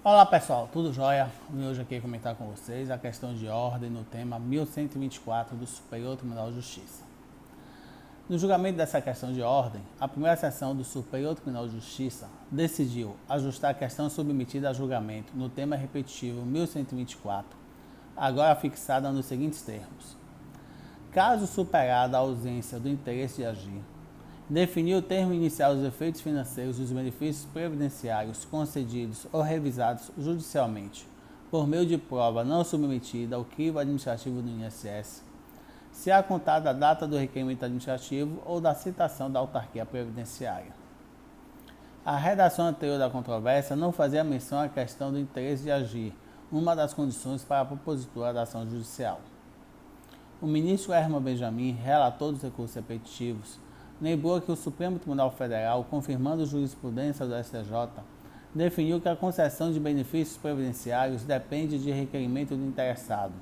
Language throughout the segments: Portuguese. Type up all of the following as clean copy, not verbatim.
Olá pessoal, tudo jóia? Vim hoje aqui comentar com vocês a questão de ordem no tema 1124 do Superior Tribunal de Justiça. No julgamento dessa questão de ordem, a primeira sessão do Superior Tribunal de Justiça decidiu ajustar a questão submetida a julgamento no tema repetitivo 1124, agora fixada nos seguintes termos. Caso superada a ausência do interesse de agir, definir o termo inicial dos efeitos financeiros dos benefícios previdenciários concedidos ou revisados judicialmente por meio de prova não submetida ao crivo administrativo do INSS, se a contar da data do requerimento administrativo ou da citação da autarquia previdenciária. A redação anterior da controvérsia não fazia menção à questão do interesse de agir, uma das condições para a propositura da ação judicial. O ministro Herman Benjamin, relator dos recursos repetitivos, lembrou que o Supremo Tribunal Federal, confirmando jurisprudência do STJ, definiu que a concessão de benefícios previdenciários depende de requerimento do interessado,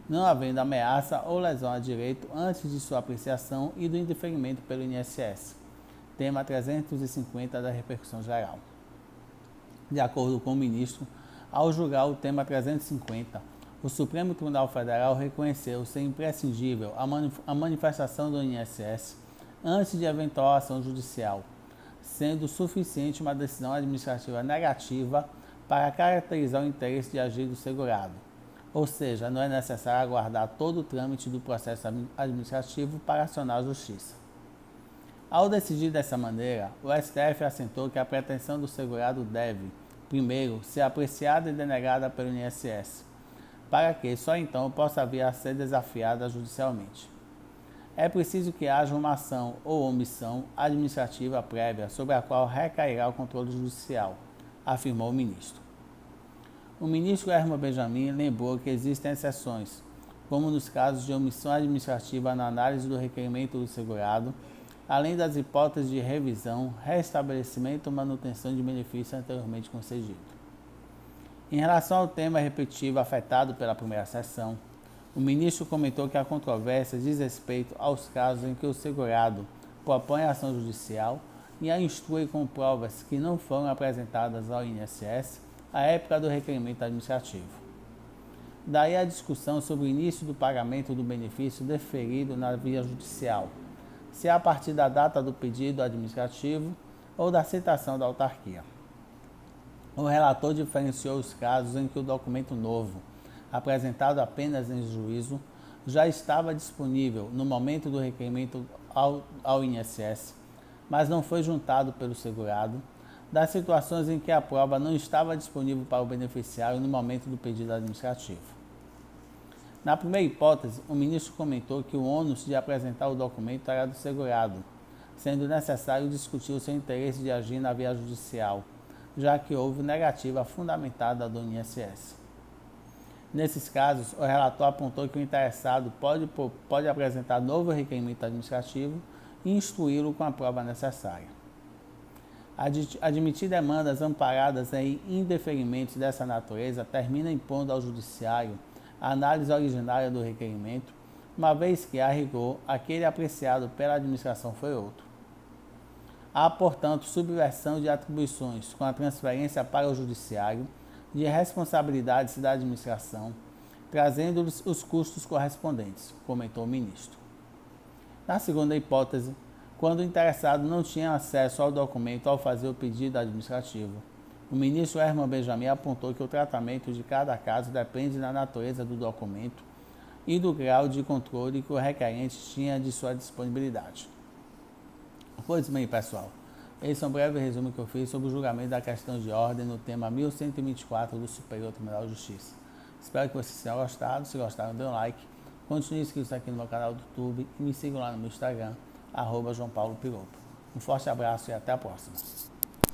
não havendo ameaça ou lesão a direito antes de sua apreciação e do indeferimento pelo INSS, tema 350 da repercussão geral. De acordo com o ministro, ao julgar o tema 350, o Supremo Tribunal Federal reconheceu ser imprescindível a manifestação do INSS antes de eventual ação judicial, sendo suficiente uma decisão administrativa negativa para caracterizar o interesse de agir do segurado, ou seja, não é necessário aguardar todo o trâmite do processo administrativo para acionar a Justiça. Ao decidir dessa maneira, o STF assentou que a pretensão do segurado deve, primeiro, ser apreciada e denegada pelo INSS, para que só então possa vir a ser desafiada judicialmente. É preciso que haja uma ação ou omissão administrativa prévia sobre a qual recairá o controle judicial, afirmou o ministro. O ministro Herman Benjamin lembrou que existem exceções, como nos casos de omissão administrativa na análise do requerimento do segurado, além das hipóteses de revisão, restabelecimento ou manutenção de benefício anteriormente concedido. Em relação ao tema repetitivo afetado pela primeira sessão, o ministro comentou que a controvérsia diz respeito aos casos em que o segurado propõe a ação judicial e a instrui com provas que não foram apresentadas ao INSS à época do requerimento administrativo. Daí a discussão sobre o início do pagamento do benefício deferido na via judicial, se a partir da data do pedido administrativo ou da citação da autarquia. O relator diferenciou os casos em que o documento novo, apresentado apenas em juízo, já estava disponível no momento do requerimento ao INSS, mas não foi juntado pelo segurado, das situações em que a prova não estava disponível para o beneficiário no momento do pedido administrativo. Na primeira hipótese, o ministro comentou que o ônus de apresentar o documento era do segurado, sendo necessário discutir o seu interesse de agir na via judicial, já que houve negativa fundamentada do INSS. Nesses casos, o relator apontou que o interessado pode apresentar novo requerimento administrativo e instruí-lo com a prova necessária. Admitir demandas amparadas em indeferimentos dessa natureza termina impondo ao judiciário a análise originária do requerimento, uma vez que, a rigor, aquele apreciado pela administração foi outro. Há, portanto, subversão de atribuições com a transferência para o judiciário de responsabilidades da administração, trazendo-lhes os custos correspondentes, comentou o ministro. Na segunda hipótese, quando o interessado não tinha acesso ao documento ao fazer o pedido administrativo, o ministro Herman Benjamin apontou que o tratamento de cada caso depende da natureza do documento e do grau de controle que o requerente tinha de sua disponibilidade. Pois bem, pessoal, esse é um breve resumo que eu fiz sobre o julgamento da questão de ordem no tema 1124 do Superior Tribunal de Justiça. Espero que vocês tenham gostado. Se gostaram, dê um like. Continue inscrito aqui no meu canal do YouTube e me sigam lá no meu Instagram, @JoãoPauloPiroto. Um forte abraço e até a próxima.